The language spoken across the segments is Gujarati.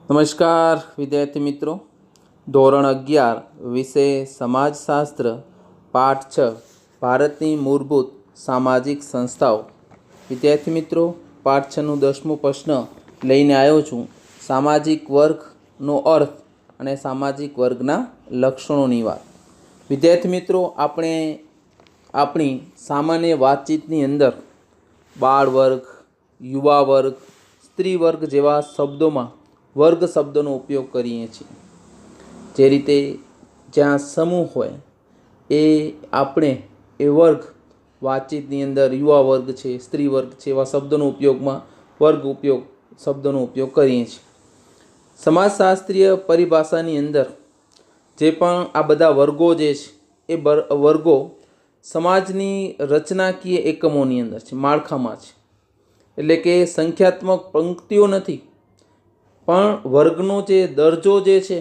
નમસ્કાર વિદ્યાર્થી મિત્રો, ધોરણ 11 વિષય સમાજશાસ્ત્ર, પાઠ 6 ભારતની મૂળભૂત સામાજિક સંસ્થાઓ. વિદ્યાર્થી મિત્રો, પાઠ 6નું 10મું પ્રશ્ન લઈને આવ્યો છું. સામાજિક વર્ગનો અર્થ અને સામાજિક વર્ગના લક્ષણોની વાત. વિદ્યાર્થી મિત્રો, આપણે આપણી સામાન્ય વાતચીતની અંદર બાળ વર્ગ, યુવા વર્ગ, સ્ત્રી વર્ગ જેવા શબ્દોમાં વર્ગ શબ્દનો ઉપયોગ કરીએ છીએ. જે રીતે જ્યાં સમૂહ હોય આપણે એ વર્ગ વાતચીતની અંદર યુવા વર્ગ છે, સ્ત્રી વર્ગ છે એવા શબ્દોનો ઉપયોગમાં શબ્દોનો ઉપયોગ કરીએ છીએ. સમાજશાસ્ત્રીય પરિભાષાની અંદર જે પણ આ બધા વર્ગો જે છે એ વર્ગો સમાજની રચનાકીય એકમોની અંદર છે, માળખામાં છે. એટલે કે સંખ્યાત્મક પંક્તિઓ નથી, પણ વર્ગનો જે દરજ્જો જે છે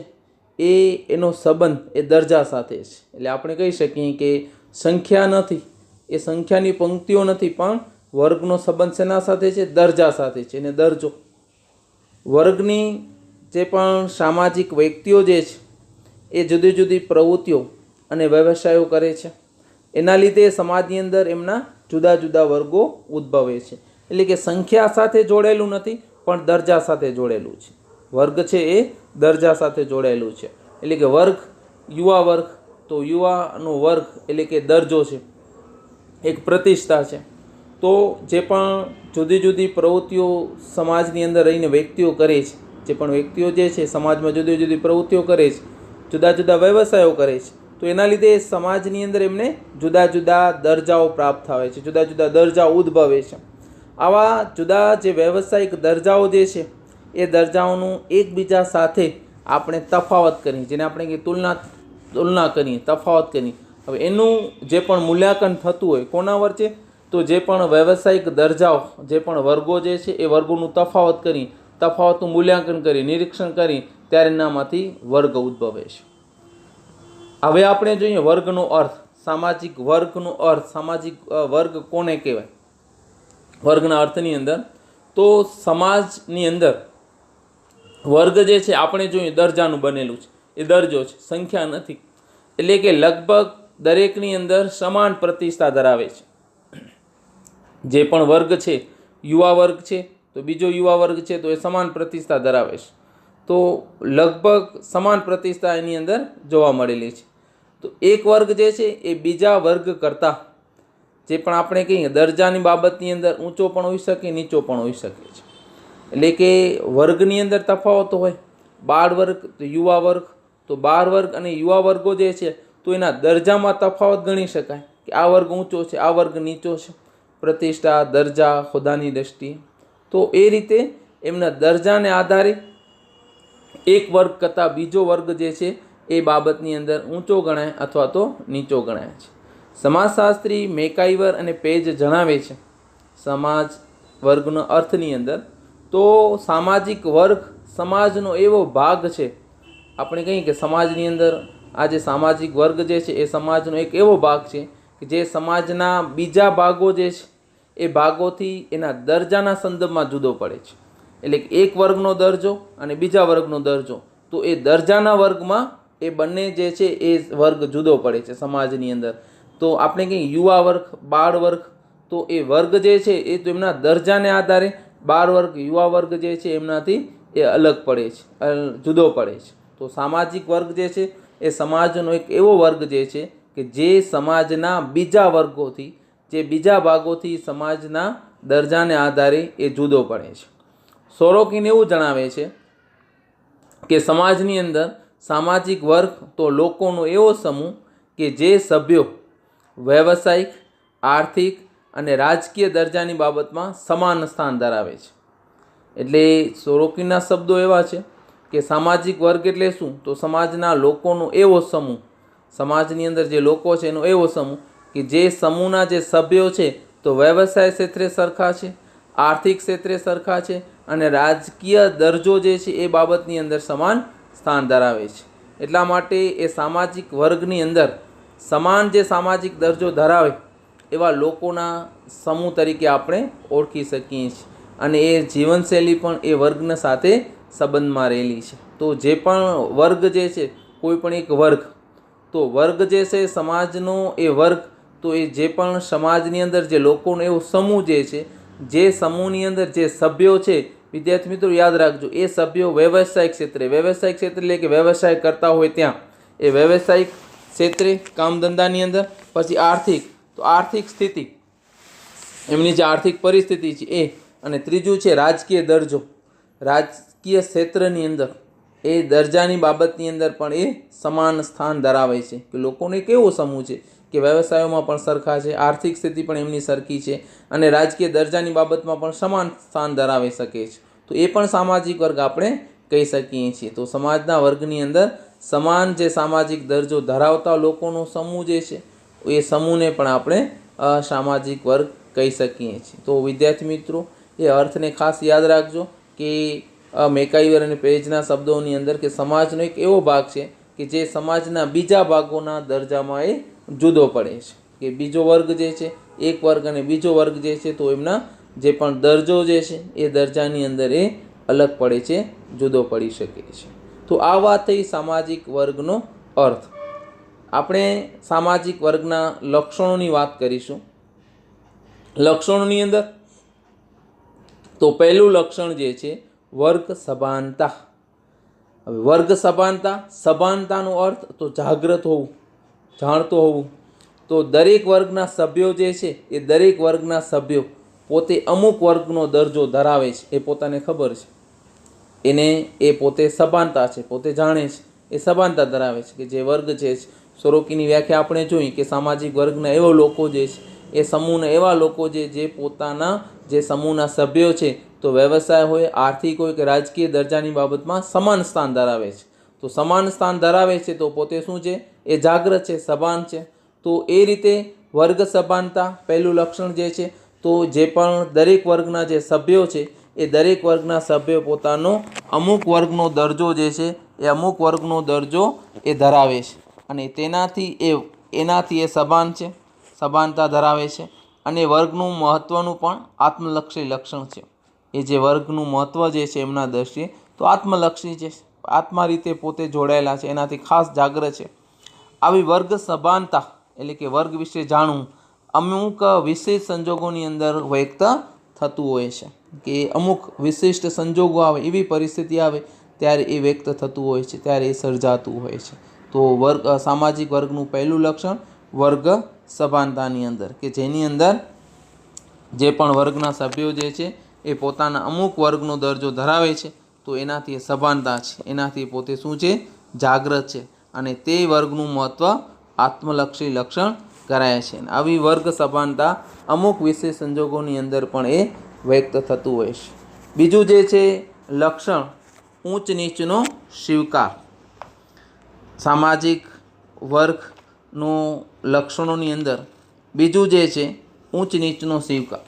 એનો સંબંધ એ દરજા સાથે છે. એટલે આપણે કહી શકીએ કે સંખ્યા નથી, એ સંખ્યાની પંક્તિઓ નથી, પણ વર્ગનો સંબંધ શેના સાથે છે? દરજા સાથે છે. અને દરજ્જો વર્ગની જે પણ સામાજિક વ્યક્તિઓ જે છે એ જુદી જુદી પ્રવૃત્તિઓ અને વ્યવસાયો કરે છે. એના લીધે સમાજની અંદર એમના જુદા જુદા વર્ગો ઉદ્ભવે છે. એટલે કે સંખ્યા સાથે જોડેલું નથી, પણ દરજા સાથે જોડેલું છે. વર્ગ છે એ દરજા સાથે જોડાયેલું છે. એટલે કે વર્ગ, યુવા વર્ગ, તો યુવાનો વર્ગ એટલે કે દરજ્જો છે, એક પ્રતિષ્ઠા છે. તો જે પણ જુદી જુદી પ્રવૃત્તિઓ સમાજની અંદર રહીને વ્યક્તિઓ કરે છે, જે પણ વ્યક્તિઓ જે છે સમાજમાં જુદી જુદી પ્રવૃત્તિઓ કરે છે, જુદા જુદા વ્યવસાયો કરે છે, તો એના લીધે સમાજની અંદર એમને જુદા જુદા દરજાઓ પ્રાપ્ત થાય છે, જુદા જુદા દરજાઓ ઉદ્ભવે છે. આવા જુદા જે વ્યવસાયિક દરજાઓ જે છે એ દરજાઓનું એકબીજા સાથે આપણે તફાવત કરીએ, જેને આપણે કે તુલના કરીએ, તફાવત કરીએ. હવે એનું જે પણ મૂલ્યાંકન થતું હોય કોના વચ્ચે? તો જે પણ વ્યવસાયિક દરજાઓ, જે પણ વર્ગો જે છે એ વર્ગોનું તફાવત કરી, તફાવતનું મૂલ્યાંકન કરી, નિરીક્ષણ કરી, ત્યારે એનામાંથી વર્ગ ઉદ્ભવે છે. હવે આપણે જોઈએ વર્ગનો અર્થ, સામાજિક વર્ગનો અર્થ. સામાજિક વર્ગ કોને કહેવાય વર્ગના અર્થની અંદર? તો સમાજની અંદર વર્ગ જે છે આપણે જોઈએ દરજાનું બનેલું છે, એ દરજ્જો છે, સંખ્યા નથી. એટલે કે લગભગ દરેકની અંદર સમાન પ્રતિષ્ઠા ધરાવે છે. જે પણ વર્ગ છે, યુવા વર્ગ છે તો બીજો યુવા વર્ગ છે તો એ સમાન પ્રતિષ્ઠા ધરાવે છે. તો લગભગ સમાન પ્રતિષ્ઠા એની અંદર જોવા મળેલી છે. તો એક વર્ગ જે છે એ બીજા વર્ગ કરતાં, જે પણ આપણે કહીએ દરજાની બાબતની અંદર ઊંચો પણ હોઈ શકે, નીચો પણ હોઈ શકે છે. એટલે કે વર્ગની અંદર તફાવતો હોય. બાળ વર્ગ તો યુવા વર્ગ, તો બાળ વર્ગ અને યુવા વર્ગો જે છે તો એના દરજામાં તફાવત ગણી શકાય કે આ વર્ગ ઊંચો છે, આ વર્ગ નીચો છે, પ્રતિષ્ઠા, દરજા, હોદ્દાની દ્રષ્ટિએ. તો એ રીતે એમના દરજાને આધારે એક વર્ગ કરતાં બીજો વર્ગ જે છે એ બાબતની અંદર ઊંચો ગણાય અથવા તો નીચો ગણાય છે. સમાજશાસ્ત્રી મેકાઈવર અને પેજ જણાવે છે સમાજ વર્ગનો અર્થની અંદર, તો સામાજિક વર્ગ સમાજનો એવો ભાગ છે. આપણે કહીએ કે સમાજની અંદર આ જે સામાજિક વર્ગ જે છે એ સમાજનો એક એવો ભાગ છે કે જે સમાજના બીજા ભાગો જે છે એ ભાગોથી એના દરજાના સંદર્ભમાં જુદો પડે છે. એટલે કે એક વર્ગનો દરજ્જો અને બીજા વર્ગનો દરજ્જો, તો એ દરજાના વર્ગમાં એ બંને જે છે એ વર્ગ જુદો પડે છે સમાજની અંદર. તો આપણે કહીએ યુવા વર્ગ, બાળ વર્ગ, તો એ વર્ગ જે છે એ તો એમના દરજાને આધારે બાળ વર્ગ, યુવા વર્ગ જે છે એમનાથી એ અલગ પડે છે, જુદો પડે છે. તો સામાજિક વર્ગ જે છે એ સમાજનો એક એવો વર્ગ જે છે કે જે સમાજના બીજા વર્ગોથી, જે બીજા ભાગોથી સમાજના દરજાને આધારે એ જુદો પડે છે. સોરોકિન એવું જણાવે છે કે સમાજની અંદર સામાજિક વર્ગ તો લોકોનો એવો સમૂહ કે જે સભ્યો વ્યવસાયિક, આર્થિક અને રાજકીય દરજાની બાબતમાં સમાન સ્થાન ધરાવે છે. એટલે સોરોકિનના શબ્દો એવા છે કે સામાજિક વર્ગ એટલે શું? તો સમાજના લોકોનો એવો સમૂહ, સમાજની અંદર જે લોકો છે એનો એવો સમૂહ કે જે સમૂહના જે સભ્યો છે તો વ્યવસાય ક્ષેત્રે સરખા છે, આર્થિક ક્ષેત્રે સરખા છે અને રાજકીય દરજ્જો જે છે એ બાબતની અંદર સમાન સ્થાન ધરાવે છે. એટલા માટે એ સામાજિક વર્ગની અંદર સમાન જે સામાજિક દરજ્જો ધરાવે એવા લોકોના સમૂહ તરીકે આપણે ઓળખી શકીએ છીએ. અને એ જીવનશૈલી પણ એ વર્ગના સાથે સંબંધમાં રહેલી છે. તો જે પણ વર્ગ જે છે, કોઈ પણ એક વર્ગ, તો વર્ગ જે છે સમાજનો એ વર્ગ, તો એ જે પણ સમાજની અંદર જે લોકોનો એવો સમૂહ જે છે, જે સમૂહની અંદર જે સભ્યો છે, વિદ્યાર્થી મિત્રો યાદ રાખજો, એ સભ્યો વ્યવસાયિક ક્ષેત્રે એટલે કે વ્યવસાય કરતા હોય ત્યાં, એ વ્યવસાયિક ક્ષેત્રે કામ ધંધાની અંદર, પછી આર્થિક, તો આર્થિક સ્થિતિ, એમની જે આર્થિક પરિસ્થિતિ છે એ, અને ત્રીજું છે રાજકીય દરજ્જો, રાજકીય ક્ષેત્રની અંદર એ દરજાની બાબતની અંદર પણ એ સમાન સ્થાન ધરાવે છે. કે લોકોને કેવો સમૂહ છે કે વ્યવસાયોમાં પણ સરખા છે, આર્થિક સ્થિતિ પણ એમની સરખી છે, અને રાજકીય દરજાની બાબતમાં પણ સમાન સ્થાન ધરાવી શકે છે. તો એ પણ સામાજિક વર્ગ આપણે કહી શકીએ છીએ. તો સમાજના વર્ગની અંદર સમાન જે સામાજિક દરજ્જો ધરાવતા લોકોનો સમૂહ જે છે, એ સમૂહને પણ આપણે સામાજિક વર્ગ કહી શકીએ છીએ. તો વિદ્યાર્થી મિત્રો એ અર્થને ખાસ યાદ રાખજો કે મેકાઈવર અને પેજના શબ્દોની અંદર કે સમાજનો એક એવો ભાગ છે કે જે સમાજના બીજા ભાગોના દરજામાં એ જુદો પડે છે. કે બીજો વર્ગ જે છે, એક વર્ગ અને બીજો વર્ગ જે છે, તો એમના જે પણ દરજ્જો જે છે એ દરજાની અંદર એ અલગ પડે છે, જુદો પડી શકે છે. તો આ વાત થઈ સામાજિક વર્ગનો અર્થ. આપણે સામાજિક વર્ગના લક્ષણોની વાત કરીશું. લક્ષણોની અંદર તો પહેલું લક્ષણ જે છે વર્ગ સભાનતા. હવે વર્ગ સભાનતા, સભાનતાનો અર્થ તો જાગૃત હોવું, જાણતો હોવું. તો દરેક વર્ગના સભ્યો જે છે એ દરેક વર્ગના સભ્યો પોતે અમુક વર્ગનો દરજ્જો ધરાવે છે, એ પોતાને ખબર છે, એને એ પોતે સભાનતા છે, પોતે જાણે છે, એ સભાનતા ધરાવે છે. કે જે વર્ગ છે, સોરોકીની વ્યાખ્યા આપણે જોઈ કે સામાજિક વર્ગના એવા લોકો જે છે, એ સમૂહના એવા લોકો જે પોતાના જે સમૂહના સભ્યો છે, તો વ્યવસાય હોય, આર્થિક હોય કે રાજકીય દરજાની બાબતમાં સમાન સ્થાન ધરાવે છે. તો સમાન સ્થાન ધરાવે છે તો પોતે શું છે, એ જાગૃત છે, સભાન છે. તો એ રીતે વર્ગ સભાનતા પહેલું લક્ષણ જે છે. તો જે પણ દરેક વર્ગના જે સભ્યો છે, એ દરેક વર્ગના સભ્યો પોતાનો અમુક વર્ગનો દરજ્જો જે છે, એ અમુક વર્ગનો દરજ્જો એ ધરાવે છે, અને એનાથી એ સભાન છે, સભાનતા ધરાવે છે. અને વર્ગનું મહત્ત્વનું પણ આત્મલક્ષી લક્ષણ છે. એ જે વર્ગનું મહત્ત્વ જે છે એમના દ્રષ્ટિએ તો આત્મલક્ષી છે, આત્મા રીતે પોતે જોડાયેલા છે, એનાથી ખાસ જાગૃત છે. આવી વર્ગ સભાનતા એટલે કે વર્ગ વિશે જાણવું અમુક વિશેષ સંજોગોની અંદર વ્યક્ત થતું હોય છે. કે અમુક વિશિષ્ટ સંજોગો આવે, એવી પરિસ્થિતિ આવે ત્યારે એ વ્યક્ત થતું હોય છે, ત્યારે એ સર્જાતું હોય છે. તો સામાજિક વર્ગનું પહેલું લક્ષણ વર્ગ સભાનતાની અંદર, કે જેની અંદર જે પણ વર્ગના સભ્યો જે છે એ પોતાના અમુક વર્ગનો દરજ્જો ધરાવે છે, તો એનાથી સભાનતા છે, એનાથી પોતે શું છે, જાગૃત છે, અને તે વર્ગનું મહત્ત્વ આત્મલક્ષી લક્ષણ કરાય છે. આવી વર્ગ સભાનતા અમુક વિશેષ સંજોગોની અંદર પણ એ વ્યક્ત થતું હોય છે. બીજું જે છે લક્ષણ ઊંચ નીચનો સ્વીકાર. સામાજિક વર્ગનો લક્ષણોની અંદર બીજું જે છે ઊંચ નીચનો સ્વીકાર.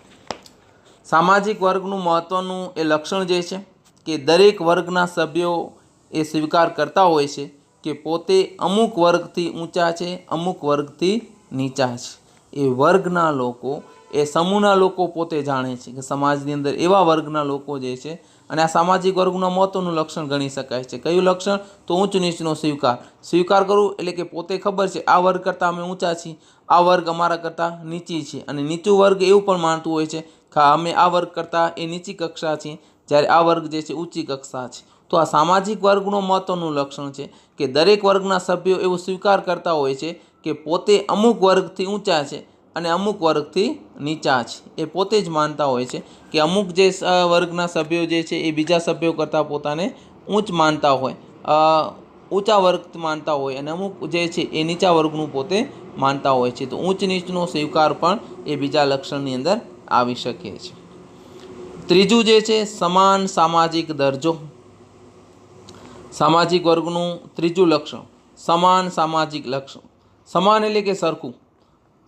સામાજિક વર્ગનું મહત્ત્વનું એ લક્ષણ જે છે કે દરેક વર્ગના સભ્યો એ સ્વીકાર કરતા હોય છે કે પોતે અમુક વર્ગથી ઊંચા છે, અમુક વર્ગથી નીચા છે. એ વર્ગના લોકો, એ સમૂહના લોકો પોતે જાણે છે કે સમાજની અંદર એવા વર્ગના લોકો જે છે, અને આ સામાજિક વર્ગના મહત્ત્વનું લક્ષણ ગણી શકાય છે. કયું લક્ષણ? તો ઊંચ નીચનો સ્વીકાર. સ્વીકાર કરવું એટલે કે પોતે ખબર છે આ વર્ગ કરતાં અમે ઊંચા છીએ, આ વર્ગ અમારા કરતાં નીચી છે, અને નીચું વર્ગ એવું પણ માનતું હોય છે કે અમે આ વર્ગ કરતાં એ નીચી કક્ષા છીએ, જ્યારે આ વર્ગ જે છે ઊંચી કક્ષા છે. તો આ સામાજિક વર્ગનું મહત્ત્વનું લક્ષણ છે કે દરેક વર્ગના સભ્યો એવું સ્વીકાર કરતા હોય છે કે પોતે અમુક વર્ગથી ઊંચા છે અને અમુક વર્ગથી નીચા છે. એ પોતે જ માનતા હોય છે કે અમુક જે વર્ગના સભ્યો જે છે એ બીજા સભ્યો કરતાં પોતાને ઊંચ માનતા હોય, ઊંચા વર્ગ માનતા હોય, અને અમુક જે છે એ નીચા વર્ગનું પોતે માનતા હોય છે. તો ઊંચ નીચનો સ્વીકાર પણ એ બીજા લક્ષણની અંદર આવી શકે છે. ત્રીજું જે છે સમાન સામાજિક દરજ્જો. સામાજિક વર્ગનું ત્રીજું લક્ષણ સમાન સામાજિક લક્ષણ. સમાન એટલે કે સરખું,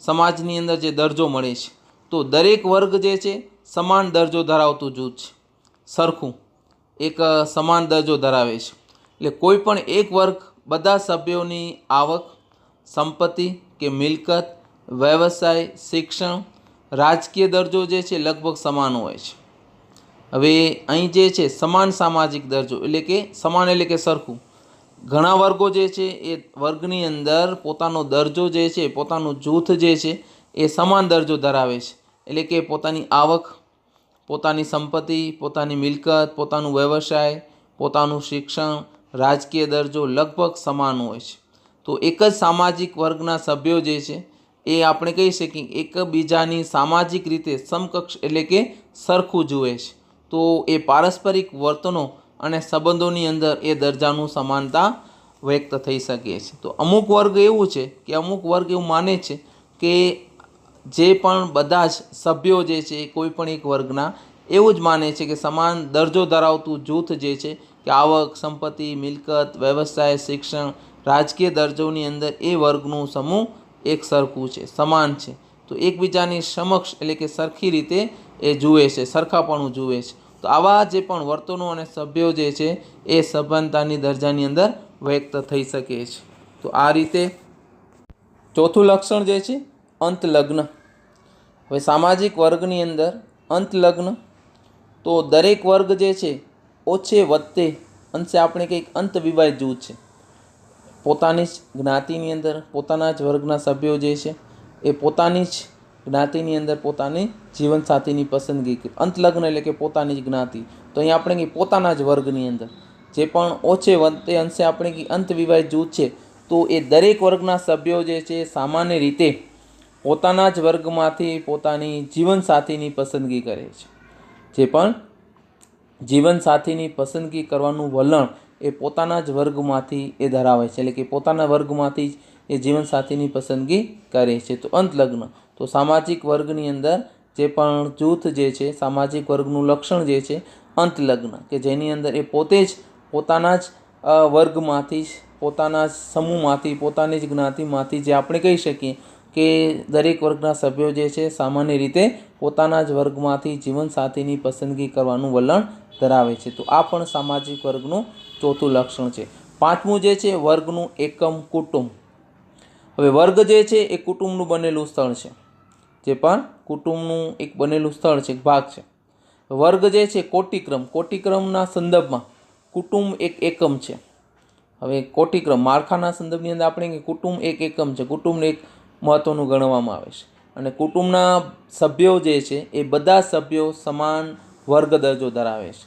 સમાજની અંદર જે દરજ્જો મળે છે, તો દરેક વર્ગ જે છે સમાન દરજ્જો ધરાવતું જૂથ છે, સરખું એક સમાન દરજ્જો ધરાવે છે. એટલે કોઈ પણ એક વર્ગ બધા સભ્યોની આવક, સંપત્તિ કે મિલકત, વ્યવસાય, શિક્ષણ, રાજકીય દરજ્જો જે છે લગભગ સમાન હોય છે. હવે અહીં જે છે સમાન સામાજિક દરજ્જો એટલે કે સમાન એટલે કે સરખું. ઘણા વર્ગો જે છે એ વર્ગની અંદર પોતાનો દરજ્જો જે છે, પોતાનું જૂથ જે છે એ સમાન દરજ્જો ધરાવે છે. એટલે કે પોતાની આવક, પોતાની સંપત્તિ, પોતાની મિલકત, પોતાનું વ્યવસાય, પોતાનું શિક્ષણ, રાજકીય દરજ્જો લગભગ સમાન હોય છે. તો એક જ સામાજિક વર્ગના સભ્યો જે છે એ આપણે કહી શકીએ એકબીજાની સામાજિક રીતે સમકક્ષ એટલે કે સરખું જુએ છે. તો એ પારસ્પરિક વર્તનો અને સંબંધોની અંદર એ દરજાનું સમાનતા વ્યક્ત થઈ શકે છે. તો અમુક વર્ગ એવું છે કે અમુક વર્ગ એવું માને છે કે જે પણ બધા જ સભ્યો જે છે કોઈ પણ એક વર્ગના એવું જ માને છે કે સમાન દરજ્જો ધરાવતું જૂથ જે છે કે આવક, સંપત્તિ, મિલકત, વ્યવસાય, શિક્ષણ, રાજકીય દરજ્જોની અંદર એ વર્ગનું સમૂહ એક સરખું છે, સમાન છે. તો એકબીજાની સમક્ષ એટલે કે સરખી રીતે એ જુએ છે, સરખાપણું જુએ છે. તો આવા જે પણ વર્તનો અને સભ્યો જે છે એ સભાનતાની દરજાની અંદર વ્યક્ત થઈ શકે છે. તો આ રીતે ચોથું લક્ષણ જે છે અંતલગ્ન. હવે સામાજિક વર્ગની અંદર અંતલગ્ન, તો દરેક વર્ગ જે છે ઓછે વત્તે અંશે આપણે કંઈક અંત વિવાહિત જૂથ છે. પોતાની જ જ્ઞાતિની અંદર પોતાના જ વર્ગના સભ્યો જે છે એ પોતાની જ જ્ઞાતિની અંદર પોતાની જીવનસાથીની પસંદગી કરી. અંતલગ્ન એટલે કે પોતાની જ જ્ઞાતિ. તો અહીંયા આપણે કંઈ પોતાના જ વર્ગની અંદર જે પણ ઓછે વત્તે અંશે આપણે કંઈ અંત વિવાહિત જૂથ છે, તો એ દરેક વર્ગના સભ્યો જે છે સામાન્ય રીતે પોતાના જ વર્ગમાંથી પોતાની જીવનસાથીની પસંદગી કરે છે. જે પણ જીવનસાથીની પસંદગી કરવાનું વલણ એ પોતાના જ વર્ગમાંથી એ ધરાવે છે. એટલે કે પોતાના વર્ગમાંથી જ એ જીવનસાથીની પસંદગી કરે છે. તો અંતલગ્ન, તો સામાજિક વર્ગની અંદર જે પણ જૂથ જે છે, સામાજિક વર્ગનું લક્ષણ જે છે અંતલગ્ન, કે જેની અંદર એ પોતે જ પોતાના જ વર્ગમાંથી જ, પોતાના જ સમૂહમાંથી, પોતાની જ જ્ઞાતિમાંથી, જે આપણે કહી શકીએ કે દરેક વર્ગના સભ્યો જે છે સામાન્ય રીતે પોતાના જ વર્ગમાંથી જીવનસાથીની પસંદગી કરવાનું વલણ ધરાવે છે. તો આ પણ સામાજિક વર્ગનું ચોથું લક્ષણ છે. પાંચમું જે છે વર્ગનું એકમ કુટુંબ. હવે વર્ગ જે છે એ કુટુંબનું બનેલું સ્થળ છે. જે પણ કુટુંબનું એક બનેલું સ્થળ છે, એક ભાગ છે. વર્ગ જે છે કોટિક્રમ, કોટિક્રમના સંદર્ભમાં કુટુંબ એક એકમ છે. હવે કોટિક્રમ માળખાના સંદર્ભની અંદર આપણે કુટુંબ એક એકમ છે, કુટુંબને એક મહત્ત્વનું ગણવામાં આવે છે. અને કુટુંબના સભ્યો જે છે એ બધા સભ્યો સમાન વર્ગ દરજ્જો ધરાવે છે.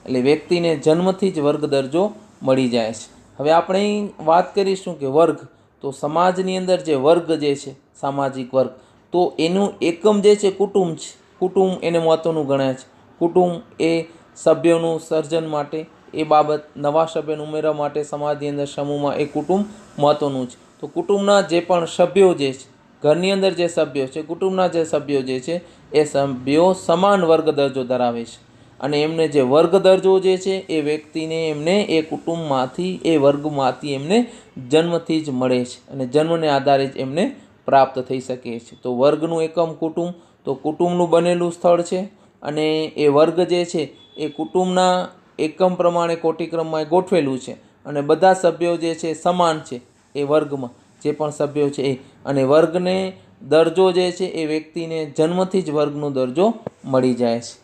એટલે વ્યક્તિને જન્મથી જ વર્ગ દરજ્જો મળી જાય છે. હવે આપણે વાત કરીશું કે વર્ગ, તો સમાજની અંદર જે વર્ગ જે છે સામાજિક વર્ગ, તો એનું એકમ જે છે કુટુંબ છે. કુટુંબ એને મહત્ત્વનું ગણાય છે. કુટુંબ એ સભ્યોનું સર્જન માટે, એ બાબત નવા સભ્યોને ઉમેરવા માટે સમાજની અંદર સમૂહમાં એ કુટુંબ મહત્ત્વનું છે. તો કુટુંબના જે પણ સભ્યો જે છે, ઘરની અંદર જે સભ્યો છે, કુટુંબના જે સભ્યો જે છે એ સભ્યો સમાન વર્ગ દરજ્જો ધરાવે છે. અને એમને જે વર્ગ દરજ્જો જે છે એ વ્યક્તિને એમને એ કુટુંબમાંથી, એ વર્ગમાંથી એમને જન્મથી જ મળે છે અને જન્મને આધારે જ એમને પ્રાપ્ત થઈ શકે છે. તો વર્ગનું એકમ કુટુંબ, તો કુટુંબનું બનેલું સ્થળ છે. અને એ વર્ગ જે છે એ કુટુંબના એકમ પ્રમાણે કોટિક્રમમાં ગોઠવેલું છે. અને બધા સભ્યો જે છે સમાન છે એ વર્ગમાં, જે પણ સભ્યો છે એ. અને વર્ગને દરજ્જો જે છે એ વ્યક્તિને જન્મથી જ વર્ગનો દરજ્જો મળી જાય છે.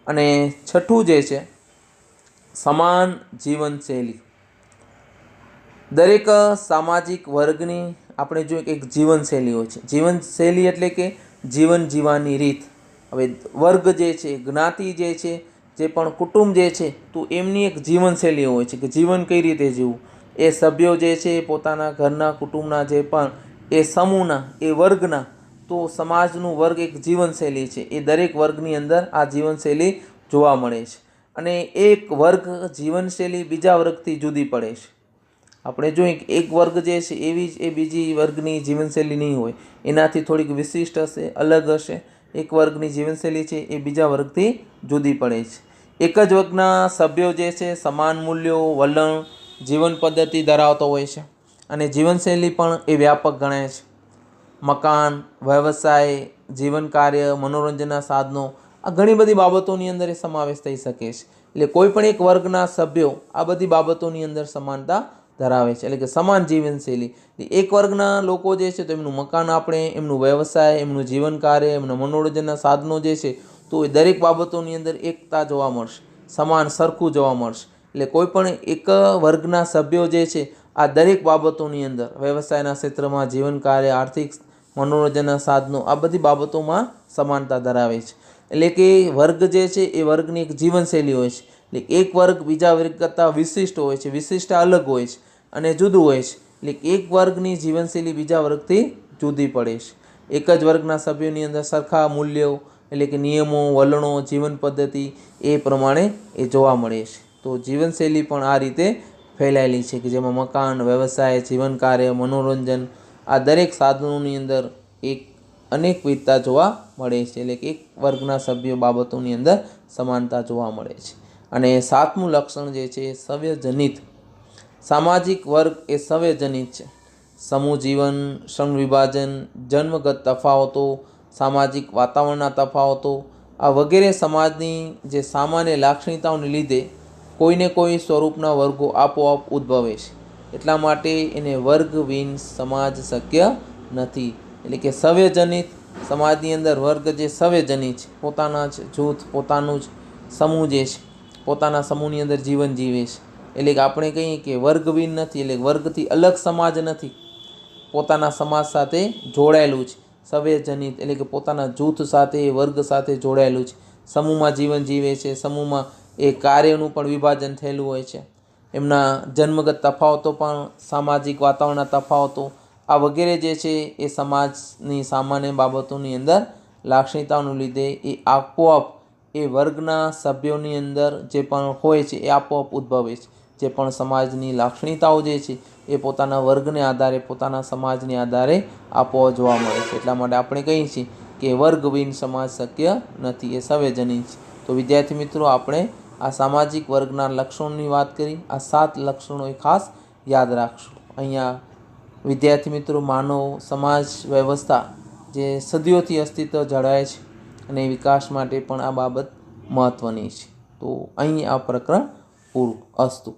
અને છઠ્ઠું જે છે સમાન જીવનશૈલી. દરેક સામાજિક વર્ગની આપણે જોઈએ કે એક જીવનશૈલી હોય છે. જીવનશૈલી એટલે કે જીવન જીવવાની રીત. હવે વર્ગ જે છે, જ્ઞાતિ જે છે, જે પણ કુટુંબ જે છે, તો એમની એક જીવનશૈલી હોય છે કે જીવન કઈ રીતે જીવવું. એ સભ્યો જે છે એ પોતાના ઘરના, કુટુંબના, જે પણ એ સમૂહના, એ વર્ગના, તો સમાજનું વર્ગ એક જીવનશૈલી છે. એ દરેક વર્ગની અંદર આ જીવનશૈલી જોવા મળે છે. અને એક વર્ગ જીવનશૈલી બીજા વર્ગથી જુદી પડે છે. આપણે જોઈએ કે એક વર્ગ જે છે એવી જ એ બીજી વર્ગની જીવનશૈલી નહીં હોય, એનાથી થોડીક વિશિષ્ટ હશે, અલગ હશે. એક વર્ગની જીવનશૈલી છે એ બીજા વર્ગથી જુદી પડે છે. એક જ વર્ગના સભ્યો જે છે સમાન મૂલ્યો, વલણ, જીવન પદ્ધતિ ધરાવતો હોય છે. અને જીવનશૈલી પણ એ વ્યાપક ગણાય છે. મકાન, વ્યવસાય, જીવન કાર્ય, મનોરંજનના સાધનો, આ ઘણી બધી બાબતોની અંદર એ સમાવેશ થઈ શકે છે. એટલે કોઈ પણ એક વર્ગના સભ્યો આ બધી બાબતોની અંદર સમાનતા ધરાવે છે. એટલે કે સમાન જીવનશૈલી. એક વર્ગના લોકો જે છે તો એમનું મકાન આપણે, એમનું વ્યવસાય, એમનું જીવન કાર્ય, એમના મનોરંજનના સાધનો જે છે, તો એ દરેક બાબતોની અંદર એકતા જોવા મળશે, સમાન સરખું જોવા મળશે. એટલે કોઈ પણ એક વર્ગના સભ્યો જે છે આ દરેક બાબતોની અંદર વ્યવસાયના ક્ષેત્રમાં, જીવન કાર્ય, આર્થિક, મનોરંજનના સાધનો, આ બધી બાબતોમાં સમાનતા ધરાવે છે. એટલે કે વર્ગ જે છે એ વર્ગની એક જીવનશૈલી હોય છે. એટલે એક વર્ગ બીજા વર્ગ કરતાં વિશિષ્ટ હોય છે, વિશિષ્ટ અલગ હોય છે અને જુદું હોય છે. એટલે એક વર્ગની જીવનશૈલી બીજા વર્ગથી જુદી પડે છે. એક જ વર્ગના સભ્યોની અંદર સરખા મૂલ્યો એટલે કે નિયમો, વલણો, જીવન પદ્ધતિ એ પ્રમાણે એ જોવા મળે છે. તો જીવનશૈલી પણ આ રીતે ફેલાયેલી છે કે જેમાં મકાન, વ્યવસાય, જીવન કાર્ય, મનોરંજન આ દરેક સાધનોની અંદર એક અનેકવિધતા જોવા મળે છે. એટલે કે એક વર્ગના સભ્યો બાબતોની અંદર સમાનતા જોવા મળે છે. અને 7મું લક્ષણ જે છે એ સવ્યજનિત. સામાજિક વર્ગ એ સવ્યજનિત છે. સમૂહ જીવન, શ્રમ વિભાજન, જન્મગત તફાવતો, સામાજિક વાતાવરણના તફાવતો આ વગેરે સમાજની જે સામાન્ય લાક્ષણિકતાઓને લીધે કોઈને કોઈ સ્વરૂપના વર્ગો આપોઆપ ઉદ્ભવે છે. એટલા માટે એને વર્ગવિહીન સમાજ શક્ય નથી. એટલે કે સવ્યજનિત સમાજની અંદર વર્ગ જે સવ્યજનિત છે, પોતાના જ જૂથ, પોતાનું જ સમૂહ જે છે, પોતાના સમૂહની અંદર જીવન જીવે છે. એટલે કે આપણે કહીએ કે વર્ગવિહીન નથી, એટલે વર્ગથી અલગ સમાજ નથી, પોતાના સમાજ સાથે જોડાયેલું છે. સવ્યજનિત એટલે કે પોતાના જૂથ સાથે, વર્ગ સાથે જોડાયેલું છે. સમૂહમાં જીવન જીવે છે, સમૂહમાં એ કાર્યનું પણ વિભાજન થયેલું હોય છે. એમના જન્મગત તફાવતો પણ, સામાજિક વાતાવરણના તફાવતો આ વગેરે જે છે એ સમાજની સામાન્ય બાબતોની અંદર લાક્ષણિકતાઓને લીધે એ આપોઆપ એ વર્ગના સભ્યોની અંદર જે પણ હોય છે એ આપોઆપ ઉદ્ભવે છે. જે પણ સમાજની લાક્ષણિકતાઓ જે છે એ પોતાના વર્ગને આધારે, પોતાના સમાજને આધારે આપોઆપ જોવા મળે છે. એટલા માટે આપણે કહીએ છીએ કે વર્ગવિહીન સમાજ શક્ય નથી, એ સવ્યજનિત છે. તો વિદ્યાર્થી મિત્રો, આપણે આ સામાજિક વર્ગના લક્ષણોની વાત કરી. આ 7 લક્ષણો એ ખાસ યાદ રાખશું. અહીંયા વિદ્યાર્થી મિત્રો, માનવ સમાજ વ્યવસ્થા જે સદીઓથી અસ્તિત્વ જળવાય છે અને વિકાસ માટે પણ આ બાબત મહત્ત્વની છે. તો અહીં આ પ્રકરણ પૂરું. અસ્તુ.